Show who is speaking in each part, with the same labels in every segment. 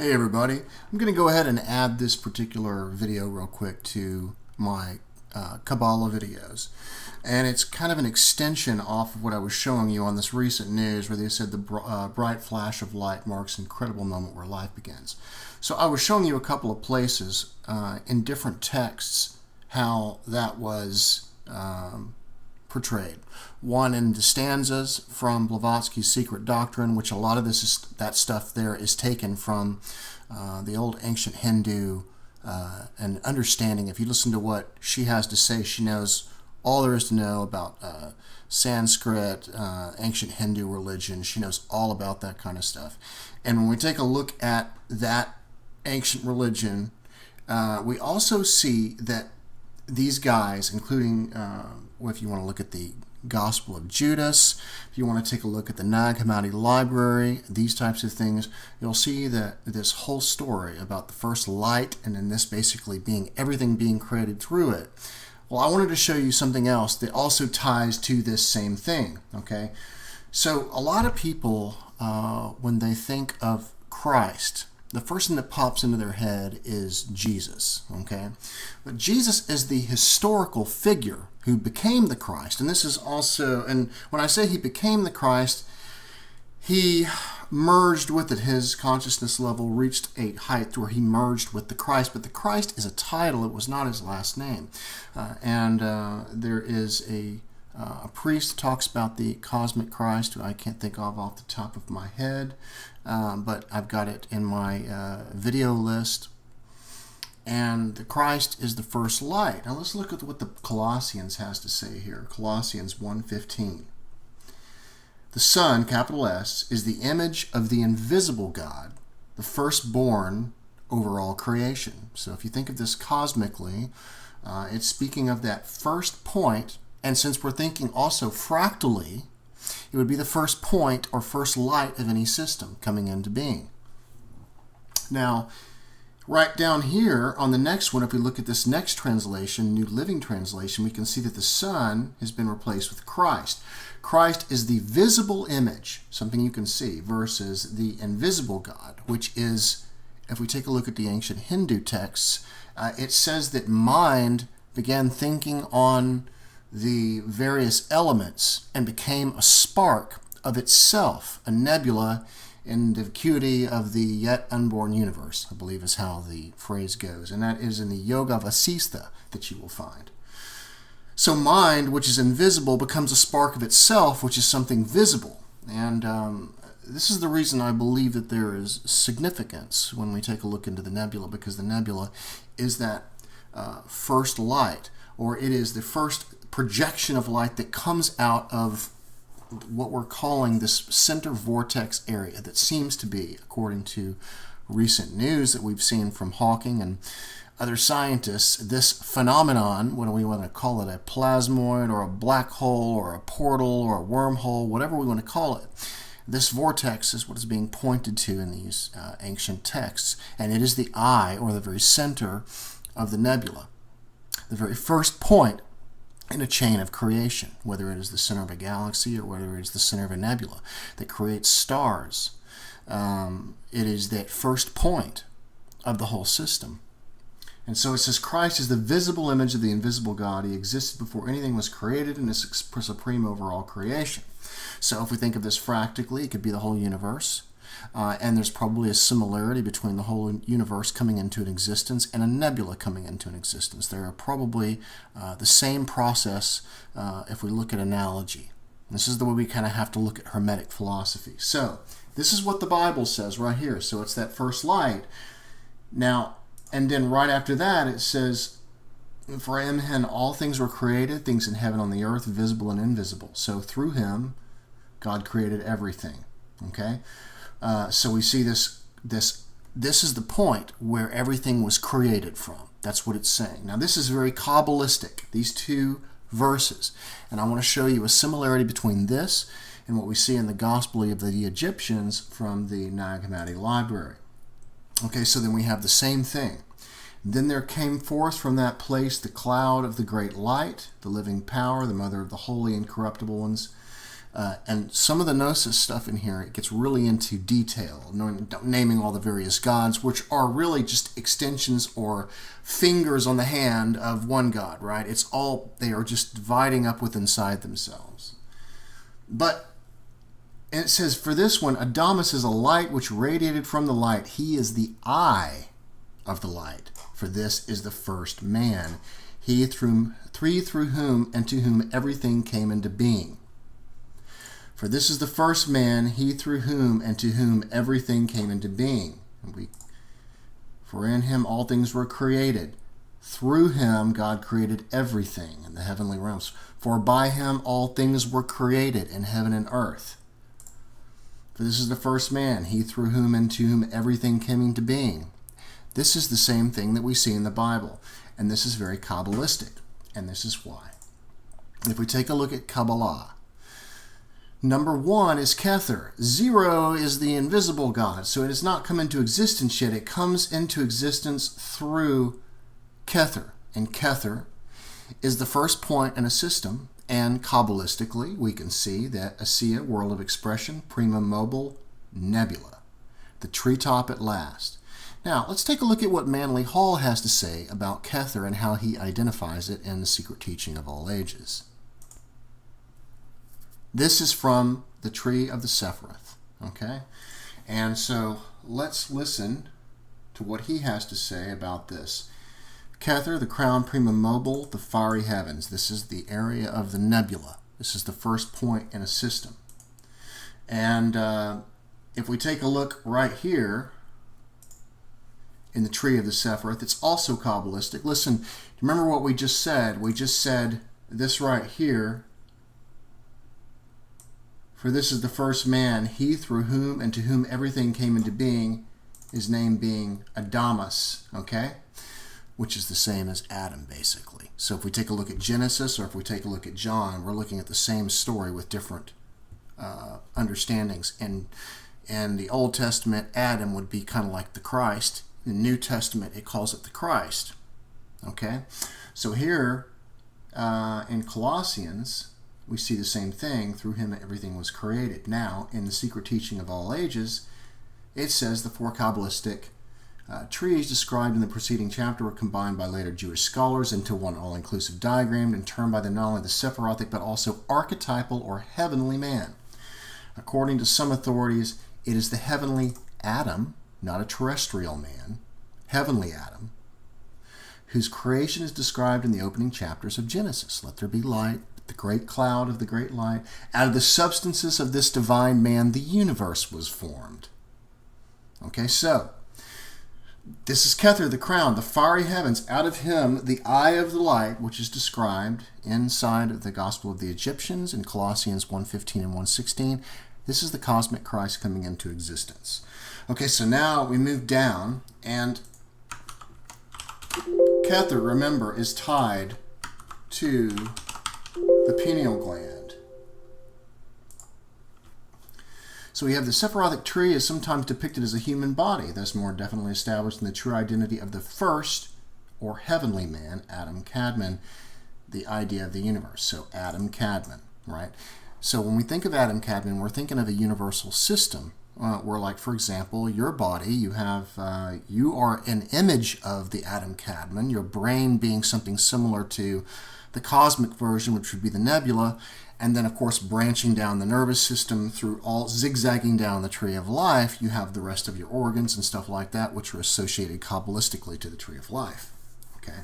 Speaker 1: Hey everybody, I'm going to go ahead and add this particular video real quick to my Qabalah videos. And it's kind of an extension off of what I was showing you on this recent news where they said the bright flash of light marks an incredible moment where life begins. So I was showing you a couple of places in different texts how that was portrayed. One in the stanzas from Blavatsky's Secret Doctrine, which a lot of that stuff there is taken from the old ancient Hindu and understanding. If you listen to what she has to say, she knows all there is to know about Sanskrit, ancient Hindu religion. She knows all about that kind of stuff. And when we take a look at that ancient religion, we also see that these guys, including if you want to look at the Gospel of Judas, if you want to take a look at the Nag Hammadi Library, these types of things, you'll see that this whole story about the first light and then this basically being everything being created through it. Well, I wanted to show you something else that also ties to this same thing, okay? So a lot of people, when they think of Christ, the first thing that pops into their head is Jesus, okay? But Jesus is the historical figure who became the Christ. And this is also, and when I say he became the Christ, he merged with it. His consciousness level reached a height where he merged with the Christ. But the Christ is a title. It was not his last name. There is a priest who talks about the cosmic Christ, who I can't think of off the top of my head, but I've got it in my video list. And the Christ is the first light. Now let's look at what the Colossians has to say here. Colossians 1:15. The Son, capital S, is the image of the invisible God, the firstborn over all creation. So if you think of this cosmically, it's speaking of that first point. And since we're thinking also fractally, it would be the first point or first light of any system coming into being. Now, right down here on the next one, if we look at this next translation, New Living Translation, we can see that the Son has been replaced with Christ. Christ is the visible image, something you can see, versus the invisible God, which is, if we take a look at the ancient Hindu texts, it says that mind began thinking on the various elements and became a spark of itself, a nebula in the vacuity of the yet unborn universe, I believe is how the phrase goes. And that is in the Yoga Vasistha that you will find. So mind, which is invisible, becomes a spark of itself, which is something visible. And this is the reason I believe that there is significance when we take a look into the nebula, because the nebula is that first light, or it is the first projection of light that comes out of what we're calling this center vortex area that seems to be, according to recent news that we've seen from Hawking and other scientists, this phenomenon, what do we want to call it, a plasmoid or a black hole or a portal or a wormhole, whatever we want to call it. This vortex is what is being pointed to in these ancient texts, and it is the eye, or the very center of the nebula, the very first point in a chain of creation, whether it is the center of a galaxy or whether it is the center of a nebula that creates stars. It is that first point of the whole system. And so it says Christ is the visible image of the invisible God. He existed before anything was created and is supreme over all creation. So if we think of this fractally, it could be the whole universe. And there's probably a similarity between the whole universe coming into an existence and a nebula coming into an existence. There are probably the same process if we look at analogy. This is the way we kind of have to look at Hermetic philosophy. So this is what the Bible says right here. So it's that first light. Now, and then right after that it says, for in him all things were created, things in heaven on the earth, visible and invisible. So through him, God created everything. Okay? So we see this is the point where everything was created from. That's what it's saying. Now this is very Kabbalistic, these two verses. And I want to show you a similarity between this and what we see in the Gospel of the Egyptians from the Nag Hammadi Library. Okay, so then we have the same thing. Then there came forth from that place the cloud of the great light, the living power, the mother of the holy incorruptible ones. And some of the Gnosis stuff in here, it gets really into detail, naming all the various gods, which are really just extensions or fingers on the hand of one god, right? It's all, they are just dividing up with inside themselves. But and it says, for this one, Adamas is a light which radiated from the light. He is the eye of the light. For this is the first man. He through whom and to whom everything came into being. For this is the first man, he through whom and to whom everything came into being. For in him all things were created. Through him God created everything in the heavenly realms. For by him all things were created in heaven and earth. For this is the first man, he through whom and to whom everything came into being. This is the same thing that we see in the Bible. And this is very Kabbalistic. And this is why. If we take a look at Qabalah, number 1 is Kether. 0 is the invisible God. So it has not come into existence yet. It comes into existence through Kether. And Kether is the first point in a system. And Kabbalistically, we can see that Asiya, world of expression, prima mobile, nebula, the treetop at last. Now, let's take a look at what Manly Hall has to say about Kether and how he identifies it in the Secret Teaching of All Ages. This is from the Tree of the Sephiroth, okay? And so let's listen to what he has to say about this. Kether, the crown prima mobile, the fiery heavens. This is the area of the nebula. This is the first point in a system. And if we take a look right here in the Tree of the Sephiroth, it's also Kabbalistic. Listen, remember what we just said? We just said this right here. For this is the first man, he through whom and to whom everything came into being, his name being Adamas, okay? Which is the same as Adam, basically. So if we take a look at Genesis or if we take a look at John, we're looking at the same story with different understandings. And in the Old Testament, Adam would be kind of like the Christ. In the New Testament, it calls it the Christ. Okay? So here in Colossians, we see the same thing. Through him everything was created. Now, in the Secret Teaching of All Ages, it says the 4 Kabbalistic trees described in the preceding chapter were combined by later Jewish scholars into one all-inclusive diagram and termed by them not only the Sephirothic but also archetypal or heavenly man. According to some authorities, it is the heavenly Adam, not a terrestrial man, heavenly Adam, whose creation is described in the opening chapters of Genesis. Let there be light, the great cloud of the great light. Out of the substances of this divine man, the universe was formed. Okay, so this is Kether, the crown, the fiery heavens. Out of him, the eye of the light, which is described inside of the Gospel of the Egyptians in Colossians 1:15 and 1:16. This is the cosmic Christ coming into existence. Okay, so now we move down, and Kether, remember, is tied to the pineal gland. So we have the Sephirothic tree is sometimes depicted as a human body, thus more definitely established in the true identity of the first, or heavenly man, Adam Kadmon, the idea of the universe. So Adam Kadmon, right? So when we think of Adam Kadmon, we're thinking of a universal system, where, like, for example, your body, you are an image of the Adam Kadmon, your brain being something similar to the cosmic version, which would be the nebula, and then, of course, branching down the nervous system through all zigzagging down the tree of life, you have the rest of your organs and stuff like that, which are associated Kabbalistically to the tree of life. Okay?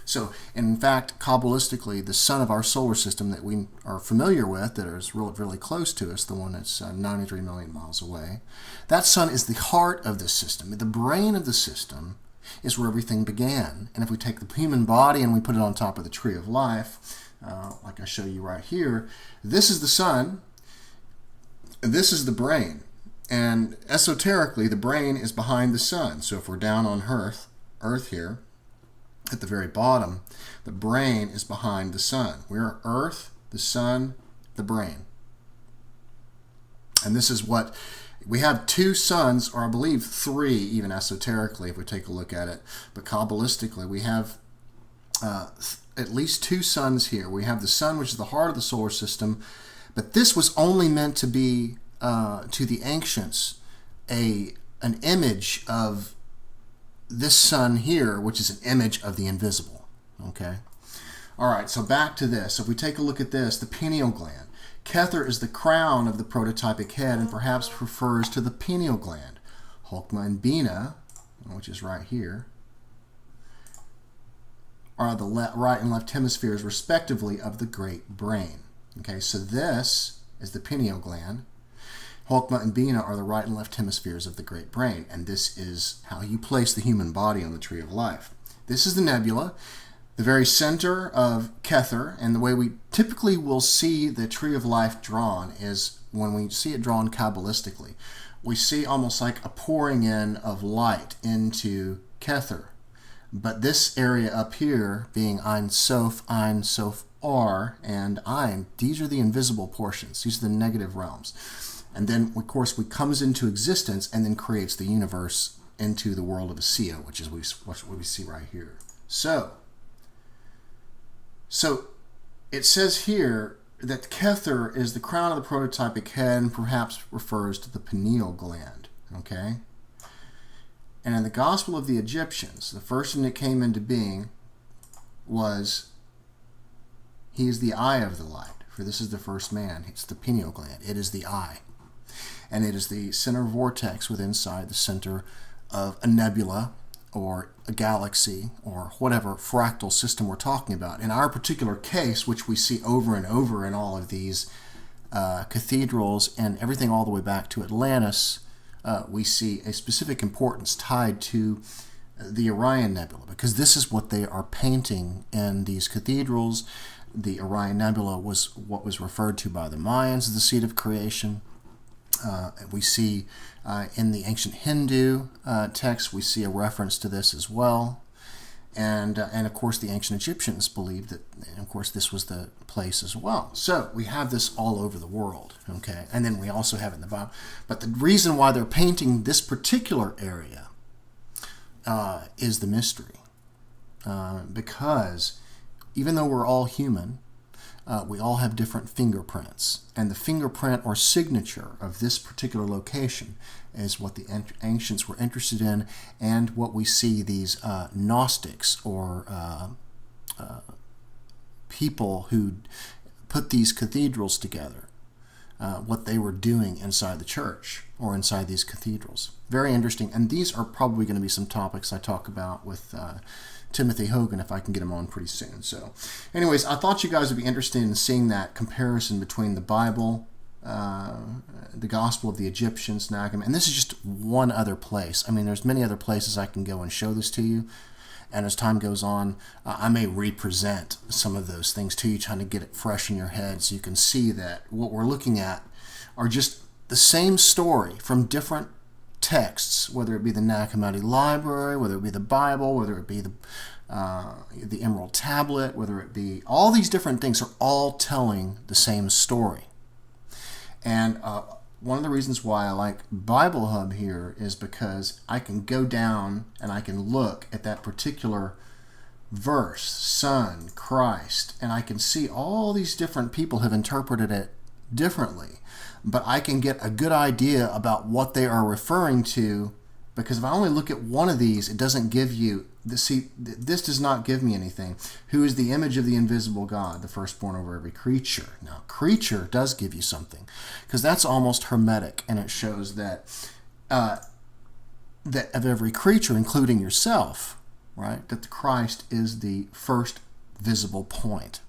Speaker 1: So, in fact, Kabbalistically, the sun of our solar system that we are familiar with, that is really, really close to us, the one that's 93 million miles away, that sun is the heart of the system. The brain of the system is where everything began. And if we take the human body and we put it on top of the tree of life, like I show you right here, this is the sun, this is the brain. And esoterically, the brain is behind the sun. So if we're down on Earth here, at the very bottom, the brain is behind the sun. We're Earth, the sun, the brain. And this is what we have: 2 suns, or I believe 3, even esoterically, if we take a look at it. But Kabbalistically, we have at least 2 suns here. We have the sun, which is the heart of the solar system, But this was only meant to be, to the ancients, an image of this sun here, which is an image of the invisible. Okay? All right, so back to this. If we take a look at this, the pineal gland. Kether is the crown of the prototypic head and perhaps refers to the pineal gland. Chokmah and Bina, which is right here, are the right and left hemispheres, respectively, of the great brain. Okay, so this is the pineal gland. Chokmah and Bina are the right and left hemispheres of the great brain, and this is how you place the human body on the tree of life. This is the nebula, the very center of Kether, and the way we typically will see the tree of life drawn is when we see it drawn Kabbalistically. We see almost like a pouring in of light into Kether. But this area up here being Ein Sof, Ar, and Ein, these are the invisible portions. These are the negative realms. And then, of course, it comes into existence and then creates the universe into the world of Asiya, which is what we see right here. So it says here that Kether is the crown of the prototypic head and perhaps refers to the pineal gland. Okay? And in the Gospel of the Egyptians, the first thing that came into being was, he is the eye of the light, for this is the first man. It's the pineal gland. It is the eye. And it is the center vortex within inside the center of a nebula or a galaxy or whatever fractal system we're talking about. In our particular case, which we see over and over in all of these cathedrals and everything all the way back to Atlantis, we see a specific importance tied to the Orion Nebula, because this is what they are painting in these cathedrals. The Orion Nebula was what was referred to by the Mayans as the seat of creation. We see in the ancient Hindu text, we see a reference to this as well. And of course, the ancient Egyptians believed that, and of course, this was the place as well. So we have this all over the world, okay? And then we also have it in the Bible. But the reason why they're painting this particular area is the mystery. Because even though we're all human, we all have different fingerprints. And the fingerprint or signature of this particular location is what the ancients were interested in, and what we see these Gnostics or people who put these cathedrals together, what they were doing inside the church or inside these cathedrals. Very interesting. And these are probably going to be some topics I talk about with Timothy Hogan if I can get him on pretty soon. So anyways, I thought you guys would be interested in seeing that comparison between the Bible, the Gospel of the Egyptians, Nagam, and this is just one other place. I mean, there's many other places I can go and show this to you, and as time goes on, I may represent some of those things to you, trying to get it fresh in your head so you can see that what we're looking at are just the same story from different texts, whether it be the Nag Hammadi Library, whether it be the Bible, whether it be the Emerald Tablet, whether it be all these different things, are all telling the same story. And one of the reasons why I like Bible Hub here is because I can go down and I can look at that particular verse, Son, Christ, and I can see all these different people have interpreted it differently. But I can get a good idea about what they are referring to, because if I only look at one of these, it doesn't give you, this does not give me anything. Who is the image of the invisible God, the firstborn over every creature. Now, creature does give you something, because that's almost hermetic, and it shows that that of every creature, including yourself, right, that the Christ is the first visible point.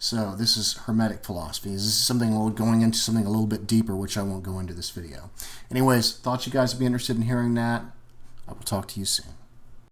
Speaker 1: So this is Hermetic philosophy. This is something going into something a little bit deeper, which I won't go into this video. Anyways, thought you guys would be interested in hearing that. I will talk to you soon.